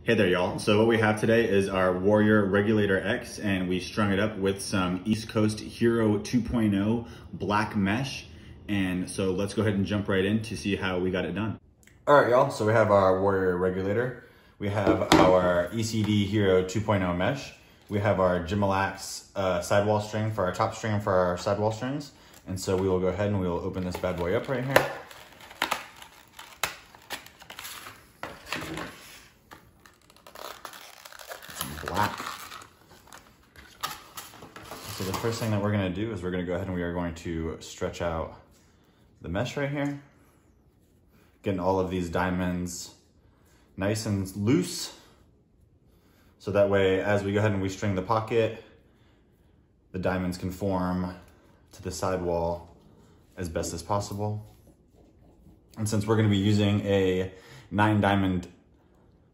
Hey there, y'all. So what we have today is our Warrior Regulator X, and we strung it up with some ECD Hero 2.0 black mesh. And so let's go ahead and jump right in to see how we got it done. All right, y'all. So we have our Warrior Regulator. We have our ECD Hero 2.0 mesh. We have our Gymalax sidewall string for our top string for our sidewall strings. And so we will go ahead and we will open this bad boy up right here. Black. So the first thing that we're going to do is we're going to go ahead and we are going to stretch out the mesh right here, getting all of these diamonds nice and loose, so that way as we go ahead and we string the pocket, the diamonds can form to the sidewall as best as possible. And since we're going to be using a 9 diamond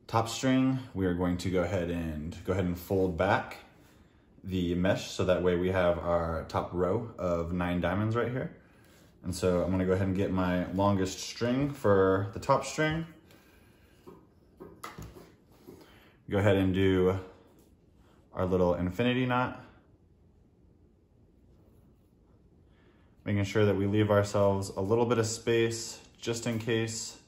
top string, we are going to go ahead and fold back the mesh so that way we have our top row of 9 diamonds right here. And so I'm gonna go ahead and get my longest string for the top string. Go ahead and do our little infinity knot, making sure that we leave ourselves a little bit of space just in case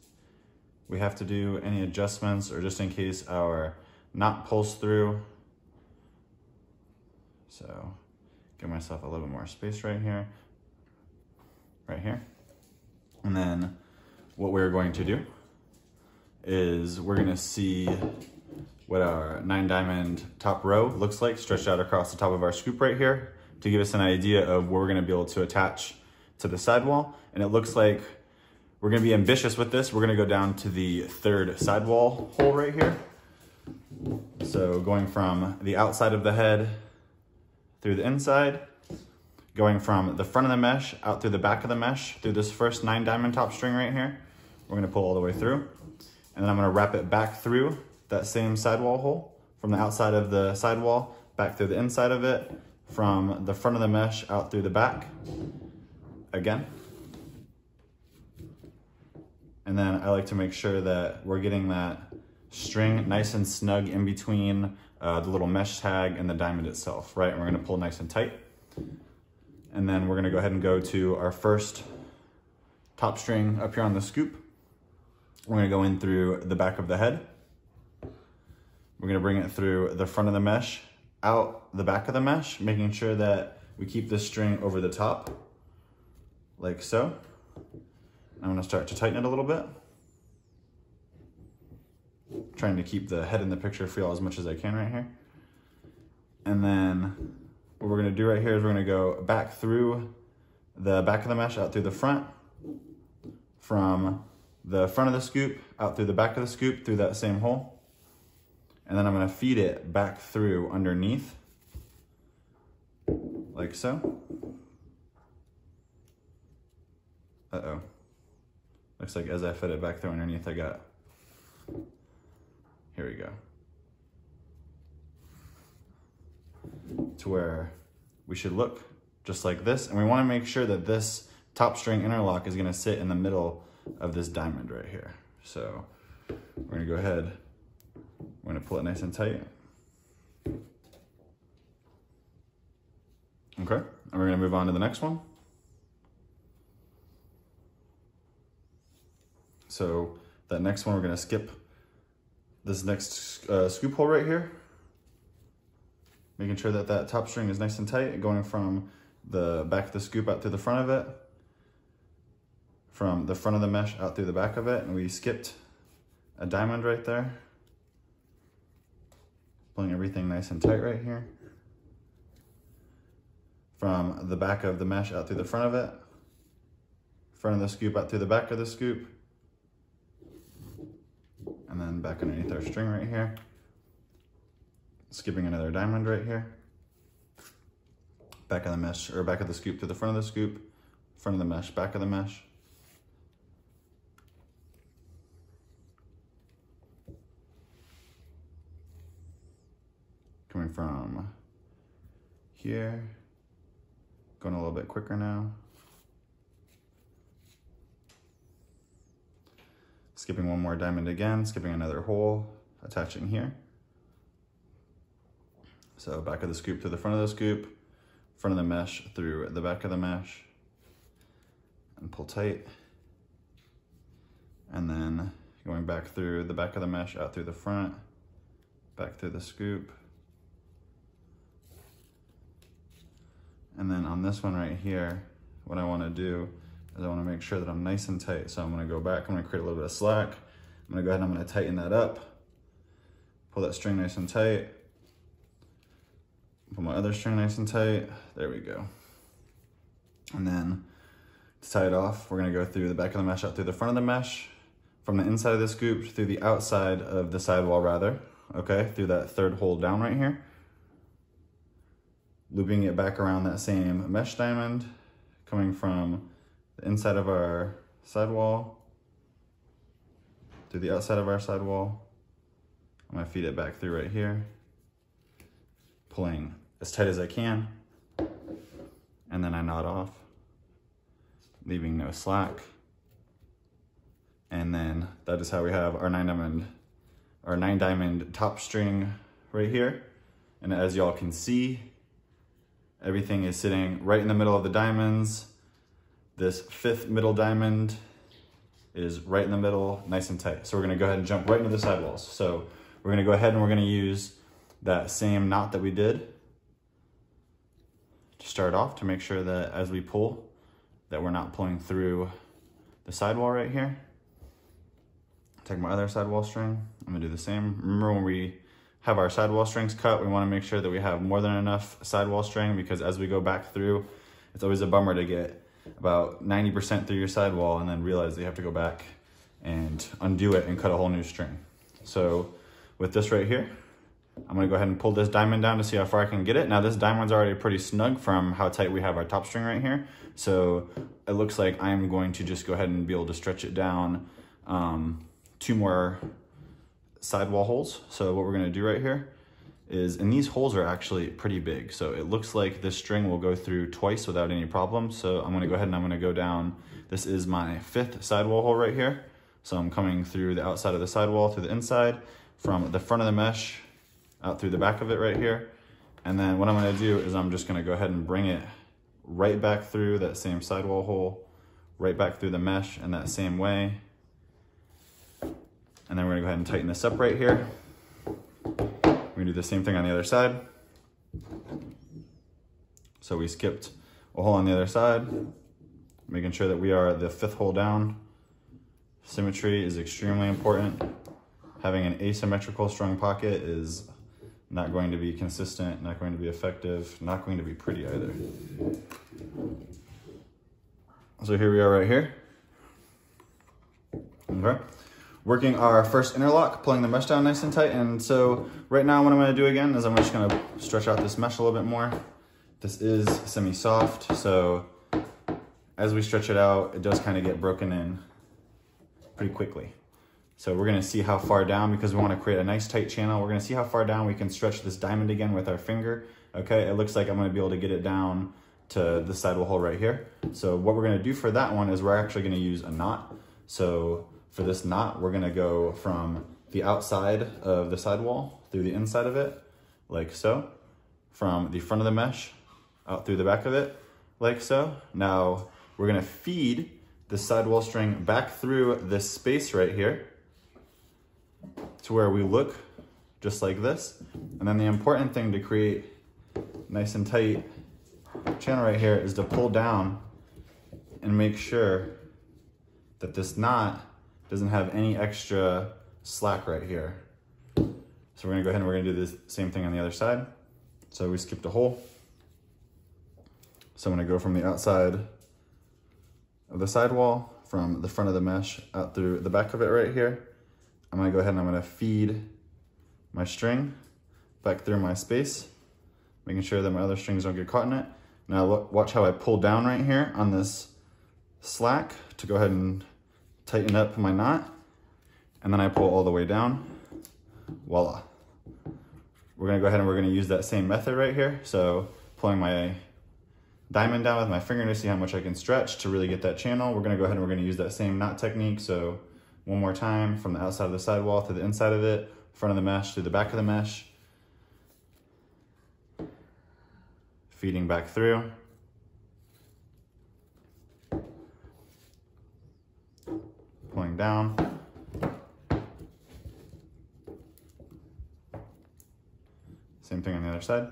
we have to do any adjustments or just in case our knot pulls through. So give myself a little bit more space right here. And then what we're going to do is we're gonna see what our 9 diamond top row looks like stretched out across the top of our scoop right here to give us an idea of where we're gonna be able to attach to the sidewall. And it looks like we're gonna be ambitious with this. We're gonna go down to the 3rd sidewall hole right here. So going from the outside of the head through the inside, going from the front of the mesh out through the back of the mesh through this first 9 diamond top string right here. We're gonna pull all the way through. And then I'm gonna wrap it back through that same sidewall hole from the outside of the sidewall, back through the inside of it, from the front of the mesh out through the back again. And then I like to make sure that we're getting that string nice and snug in between the little mesh tag and the diamond itself, right? And we're gonna pull nice and tight. And then we're gonna go ahead and go to our first top string up here on the scoop. We're gonna go in through the back of the head. We're gonna bring it through the front of the mesh, out the back of the mesh, making sure that we keep this string over the top, like so. I'm gonna start to tighten it a little bit. Trying to keep the head in the picture for y'all as much as I can right here. And then what we're gonna do right here is we're gonna go back through the back of the mesh, out through the front, from the front of the scoop, out through the back of the scoop, through that same hole. And then I'm gonna feed it back through underneath, like so. Uh-oh. Looks like as I fit it back through underneath, I got, here we go. To where we should look just like this. And we wanna make sure that this top string interlock is gonna sit in the middle of this diamond right here. So we're gonna go ahead, we're gonna pull it nice and tight. Okay, and we're gonna move on to the next one. So that next one, we're gonna skip this next scoop hole right here, making sure that that top string is nice and tight, going from the back of the scoop out through the front of it, from the front of the mesh out through the back of it, and we skipped a diamond right there, pulling everything nice and tight right here, from the back of the mesh out through the front of it, front of the scoop out through the back of the scoop, and then back underneath our string right here, skipping another diamond right here, back of the mesh, or back of the scoop to the front of the scoop, front of the mesh, back of the mesh. Coming from here, going a little bit quicker now. Skipping one more diamond again, skipping another hole, attaching here. So back of the scoop to the front of the scoop, front of the mesh through the back of the mesh, and pull tight. And then going back through the back of the mesh, out through the front, back through the scoop. And then on this one right here, what I want to do is I want to make sure that I'm nice and tight. So I'm going to go back, I'm going to create a little bit of slack. I'm going to go ahead and I'm going to tighten that up. Pull that string nice and tight. Pull my other string nice and tight. There we go. And then to tie it off, we're going to go through the back of the mesh, out through the front of the mesh, from the inside of the scoop through the outside of the sidewall rather, okay, through that third hole down right here. Looping it back around that same mesh diamond, coming from the inside of our sidewall through the outside of our sidewall. I'm gonna feed it back through right here, pulling as tight as I can, and then I knot off, leaving no slack. And then that is how we have our 9 diamond top string right here. And as y'all can see, everything is sitting right in the middle of the diamonds. This 5th middle diamond is right in the middle, nice and tight. So we're gonna go ahead and jump right into the sidewalls. So we're gonna go ahead and we're gonna use that same knot that we did to start off, to make sure that as we pull, that we're not pulling through the sidewall right here. Take my other sidewall string, I'm gonna do the same. Remember, when we have our sidewall strings cut, we wanna make sure that we have more than enough sidewall string, because as we go back through, it's always a bummer to get about 90% through your sidewall and then realize that you have to go back and undo it and cut a whole new string. So with this right here, I'm gonna go ahead and pull this diamond down to see how far I can get it. Now this diamond's already pretty snug from how tight we have our top string right here. So it looks like I'm going to just go ahead and be able to stretch it down 2 more sidewall holes. So what we're gonna do right here is, and these holes are actually pretty big, so it looks like this string will go through twice without any problem. So I'm gonna go ahead and I'm gonna go down, this is my 5th sidewall hole right here. So I'm coming through the outside of the sidewall to the inside, from the front of the mesh out through the back of it right here. And then what I'm gonna do is I'm just gonna go ahead and bring it right back through that same sidewall hole, right back through the mesh in that same way. And then we're gonna go ahead and tighten this up right here. We're gonna do the same thing on the other side. So we skipped a hole on the other side, making sure that we are the 5th hole down. Symmetry is extremely important. Having an asymmetrical strung pocket is not going to be consistent, not going to be effective, not going to be pretty either. So here we are right here. Okay. Working our first interlock, pulling the mesh down nice and tight. And so right now what I'm gonna do again is I'm just gonna stretch out this mesh a little bit more. This is semi-soft, so as we stretch it out, it does kind of get broken in pretty quickly. So we're gonna see how far down, because we wanna create a nice tight channel, we're gonna see how far down we can stretch this diamond again with our finger. Okay, it looks like I'm gonna be able to get it down to the sidewall hole right here. So what we're gonna do for that one is we're actually gonna use a knot. So for this knot, we're gonna go from the outside of the sidewall through the inside of it, like so. From the front of the mesh out through the back of it, like so. Now we're gonna feed the sidewall string back through this space right here to where we look just like this. And then the important thing to create nice and tight channel right here is to pull down and make sure that this knot doesn't have any extra slack right here. So we're gonna go ahead and we're gonna do this same thing on the other side. So we skipped a hole. So I'm gonna go from the outside of the sidewall, from the front of the mesh out through the back of it right here. I'm gonna go ahead and I'm gonna feed my string back through my space, making sure that my other strings don't get caught in it. Now look, watch how I pull down right here on this slack to go ahead and tighten up my knot, and then I pull all the way down. Voila. We're gonna go ahead and we're gonna use that same method right here. So pulling my diamond down with my finger to see how much I can stretch to really get that channel. We're gonna go ahead and we're gonna use that same knot technique. So one more time, from the outside of the sidewall to the inside of it, front of the mesh through the back of the mesh, feeding back through. Pulling down. Same thing on the other side.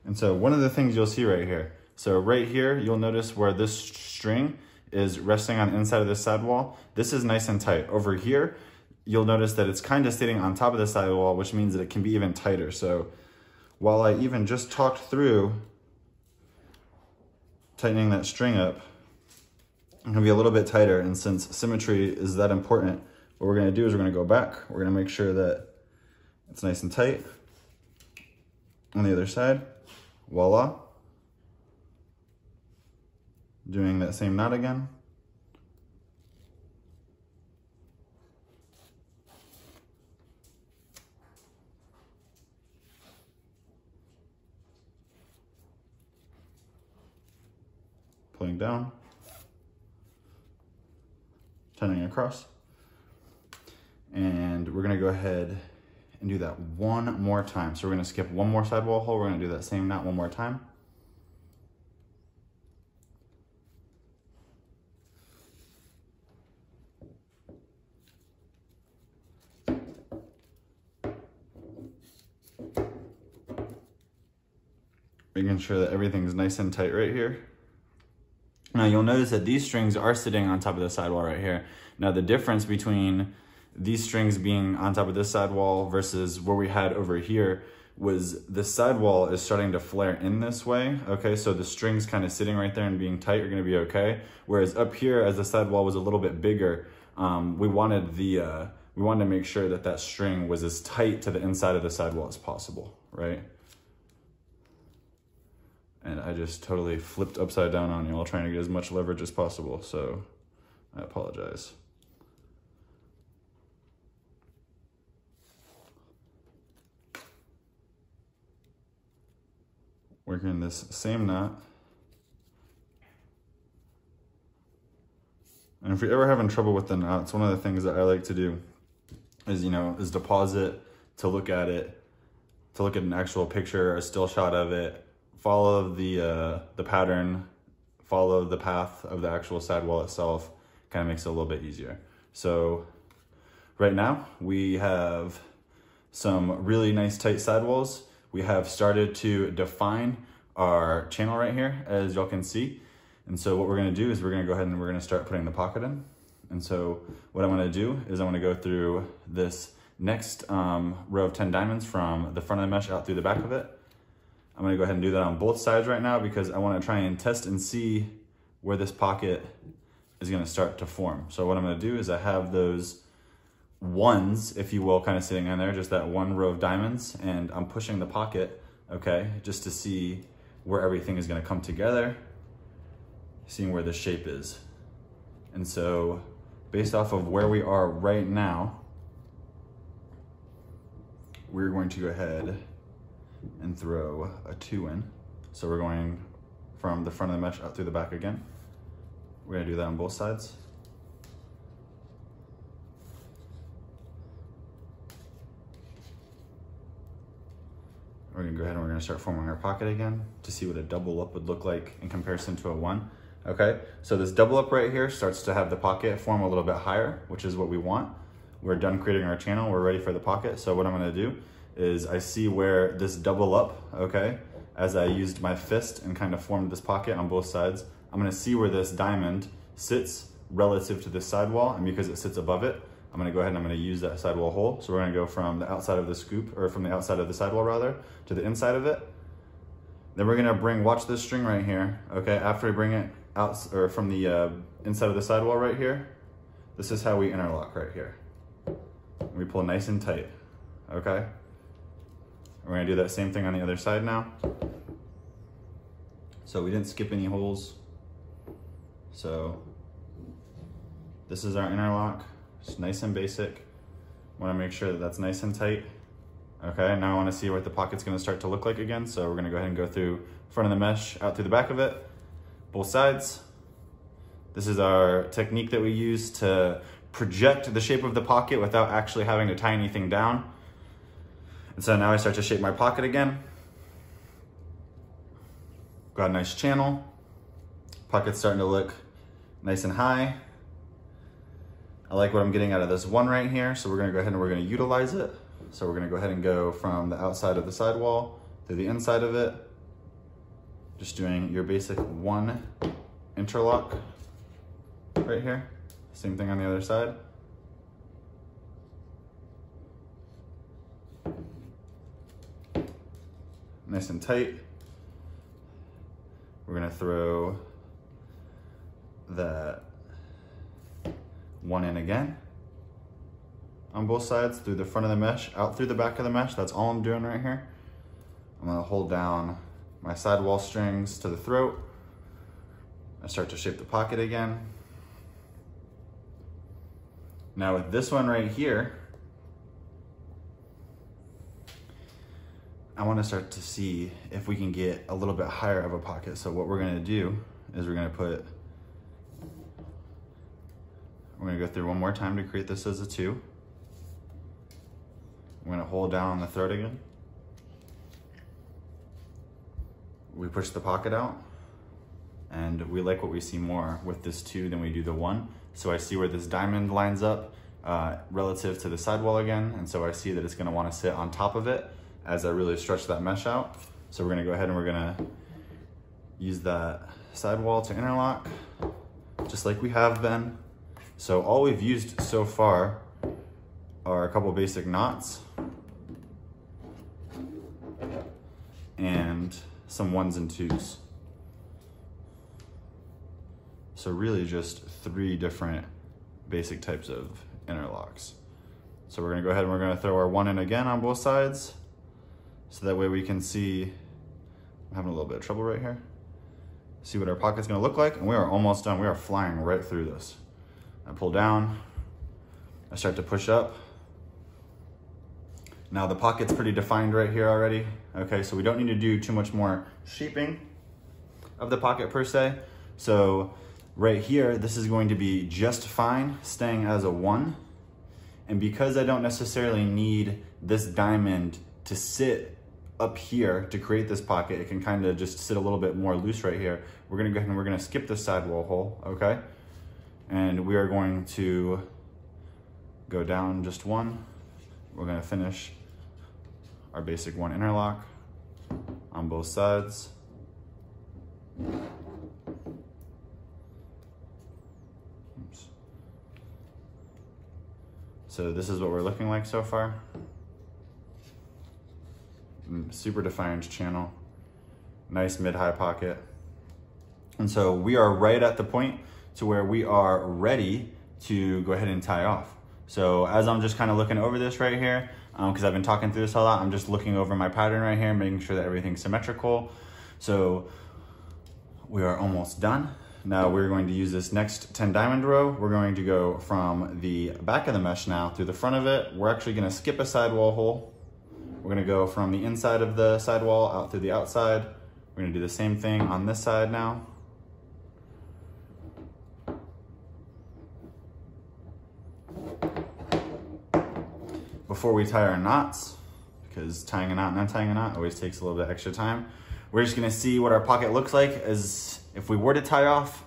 And so one of the things you'll see right here, so right here, you'll notice where this string is resting on the inside of this sidewall. This is nice and tight. Over here, you'll notice that it's kind of sitting on top of the sidewall, which means that it can be even tighter. So while I even just talked through tightening that string up, it's gonna be a little bit tighter. And since symmetry is that important, what we're gonna do is we're gonna go back. We're gonna make sure that it's nice and tight on the other side. Voila. Doing that same knot again. Pulling down. Turning across. And we're gonna go ahead and do that one more time. So we're gonna skip one more sidewall hole. We're gonna do that same knot one more time. Making sure that everything's nice and tight right here. Now you'll notice that these strings are sitting on top of the sidewall right here. Now the difference between these strings being on top of this sidewall versus where we had over here was the sidewall is starting to flare in this way. Okay, so the strings kind of sitting right there and being tight are gonna be okay. Whereas up here, as the sidewall was a little bit bigger, we wanted to make sure that that string was as tight to the inside of the sidewall as possible, right? And I just totally flipped upside down on you while trying to get as much leverage as possible, so I apologize. Working this same knot. And if you're ever having trouble with the knots, one of the things that I like to do is, is to pause it, to look at it, to look at an actual picture, a still shot of it, follow the pattern, follow the path of the actual sidewall itself, kind of makes it a little bit easier. So right now we have some really nice tight sidewalls. We have started to define our channel right here, as y'all can see. And so what we're gonna do is we're gonna go ahead and we're gonna start putting the pocket in. And so what I'm gonna do is I'm gonna go through this next row of 10 diamonds from the front of the mesh out through the back of it. I'm gonna go ahead and do that on both sides right now because I wanna try and test and see where this pocket is gonna start to form. So what I'm gonna do is I have those ones, if you will, kind of sitting in there, just that one row of diamonds, and I'm pushing the pocket, okay, just to see where everything is gonna come together, seeing where the shape is. And so based off of where we are right now, we're going to go ahead and throw a 2 in. So we're going from the front of the mesh out through the back again. We're gonna do that on both sides. We're gonna go ahead and we're gonna start forming our pocket again to see what a double up would look like in comparison to a 1. Okay, so this double up right here starts to have the pocket form a little bit higher, which is what we want. We're done creating our channel, we're ready for the pocket. So what I'm gonna do is I see where this double up, okay, as I used my fist and kind of formed this pocket on both sides, I'm gonna see where this diamond sits relative to this sidewall, and because it sits above it, I'm gonna go ahead and I'm gonna use that sidewall hole. So we're gonna go from the outside of the scoop, or from the outside of the sidewall rather, to the inside of it. Then we're gonna watch this string right here, okay? After we bring it out, or from the inside of the sidewall right here, this is how we interlock right here. We pull nice and tight, okay? We're gonna do that same thing on the other side now. So we didn't skip any holes. So this is our interlock. It's nice and basic. Wanna make sure that that's nice and tight. Okay, now I wanna see what the pocket's gonna start to look like again. So we're gonna go ahead and go through front of the mesh, out through the back of it, both sides. This is our technique that we use to project the shape of the pocket without actually having to tie anything down. And so now I start to shape my pocket again. Got a nice channel. Pocket's starting to look nice and high. I like what I'm getting out of this one right here, so we're gonna go ahead and we're gonna utilize it. So we're gonna go ahead and go from the outside of the sidewall to the inside of it. Just doing your basic one interlock right here. Same thing on the other side. Nice and tight. We're gonna throw that one in again on both sides, through the front of the mesh, out through the back of the mesh. That's all I'm doing right here. I'm gonna hold down my sidewall strings to the throat. I start to shape the pocket again. Now with this one right here, I wanna start to see if we can get a little bit higher of a pocket. So what we're gonna do is we're gonna go through one more time to create this as a 2. I'm gonna hold down on the throat again. We push the pocket out, and we like what we see more with this 2 than we do the 1. So I see where this diamond lines up relative to the sidewall again, and so I see that it's gonna wanna sit on top of it as I really stretch that mesh out. So we're gonna go ahead and we're gonna use that sidewall to interlock, just like we have been. So all we've used so far are a couple basic knots and some 1s and 2s. So really just 3 different basic types of interlocks. So we're gonna go ahead and we're gonna throw our 1 in again on both sides, so that way we can see, I'm having a little bit of trouble right here, see what our pocket's gonna look like, and we are almost done. We are flying right through this. I pull down, I start to push up. Now the pocket's pretty defined right here already. Okay, so we don't need to do too much more shaping of the pocket per se. So right here, this is going to be just fine, staying as a 1. And because I don't necessarily need this diamond to sit up here to create this pocket, it can kind of just sit a little bit more loose right here. We're gonna go ahead and we're gonna skip the sidewall hole, okay? And we are going to go down just 1. We're gonna finish our basic 1 interlock on both sides. Oops. So this is what we're looking like so far. Super defined channel, nice mid-high pocket. And so we are right at the point to where we are ready to go ahead and tie off. So as I'm just kind of looking over this right here, because I've been talking through this a lot, I'm just looking over my pattern right here, making sure that everything's symmetrical. So we are almost done. Now we're going to use this next 10 diamond row. We're going to go from the back of the mesh now through the front of it. We're actually gonna skip a sidewall hole. We're gonna go from the inside of the sidewall out through the outside. We're gonna do the same thing on this side now. Before we tie our knots, because tying a knot and untying a knot always takes a little bit extra time, we're just gonna see what our pocket looks like as if we were to tie off.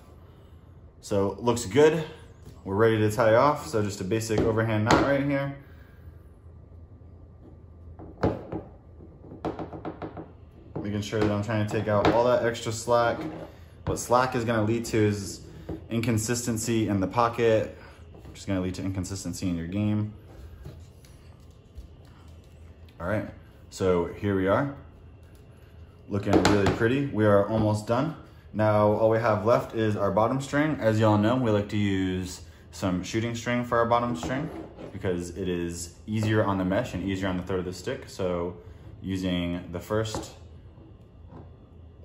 So it looks good. We're ready to tie off. So just a basic overhand knot right here. Making sure that I'm trying to take out all that extra slack. What slack is gonna lead to is inconsistency in the pocket, which is gonna lead to inconsistency in your game. All right, so here we are, looking really pretty. We are almost done. Now, all we have left is our bottom string. As y'all know, we like to use some shooting string for our bottom string because it is easier on the mesh and easier on the throat of the stick. So using the first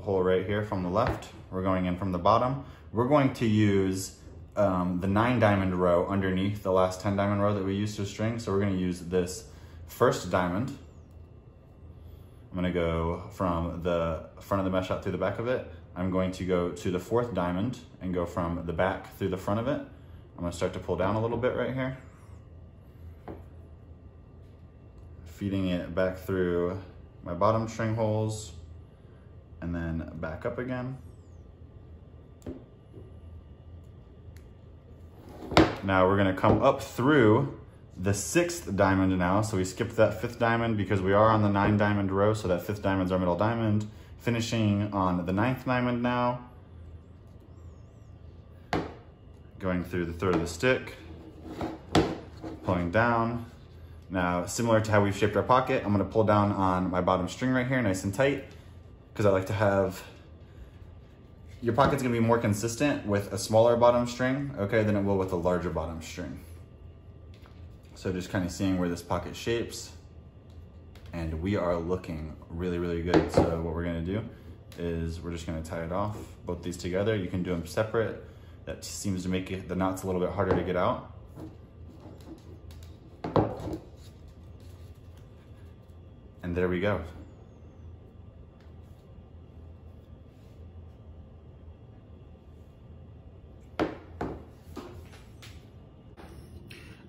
hole right here from the left, we're going in from the bottom. We're going to use the 9 diamond row underneath the last 10 diamond row that we used to string. So we're gonna use this first diamond. I'm gonna go from the front of the mesh out through the back of it. I'm going to go to the 4th diamond and go from the back through the front of it. I'm gonna start to pull down a little bit right here. Feeding it back through my bottom string holes and then back up again. Now we're gonna come up through the 6th diamond now. So we skipped that 5th diamond because we are on the 9 diamond row. So that 5th diamond's our middle diamond. Finishing on the 9th diamond now. Going through the 3rd of the stick, pulling down. Now, similar to how we've shaped our pocket, I'm gonna pull down on my bottom string right here, nice and tight, because I like to have, your pocket's gonna be more consistent with a smaller bottom string, okay, than it will with a larger bottom string. So just kind of seeing where this pocket shapes, and we are looking really, really good. So what we're gonna do is we're just gonna tie it off, both these together. You can do them separate. That seems to make the knots a little bit harder to get out. And there we go. All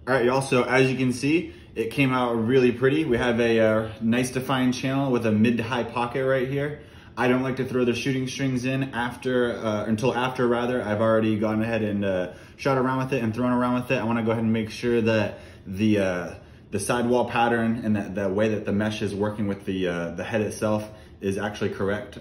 right, y'all, so as you can see, it came out really pretty. We have a nice defined channel with a mid to high pocket right here. I don't like to throw the shooting strings in until after I've already gone ahead and shot around with it and thrown around with it. I wanna go ahead and make sure that the sidewall pattern and that the way that the mesh is working with the head itself is actually correct.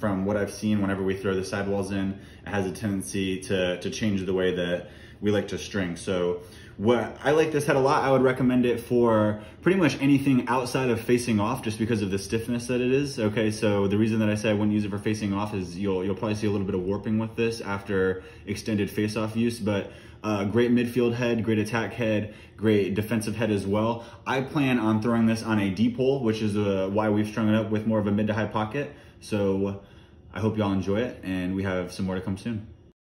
From what I've seen, whenever we throw the sidewalls in, it has a tendency to change the way that we like to string. So I like this head a lot. I would recommend it for pretty much anything outside of facing off, just because of the stiffness that it is. Okay, so the reason that I say I wouldn't use it for facing off is you'll probably see a little bit of warping with this after extended face-off use, but great midfield head, great attack head, great defensive head as well. I plan on throwing this on a D-pole, which is why we've strung it up with more of a mid to high pocket. So I hope y'all enjoy it, and we have some more to come soon.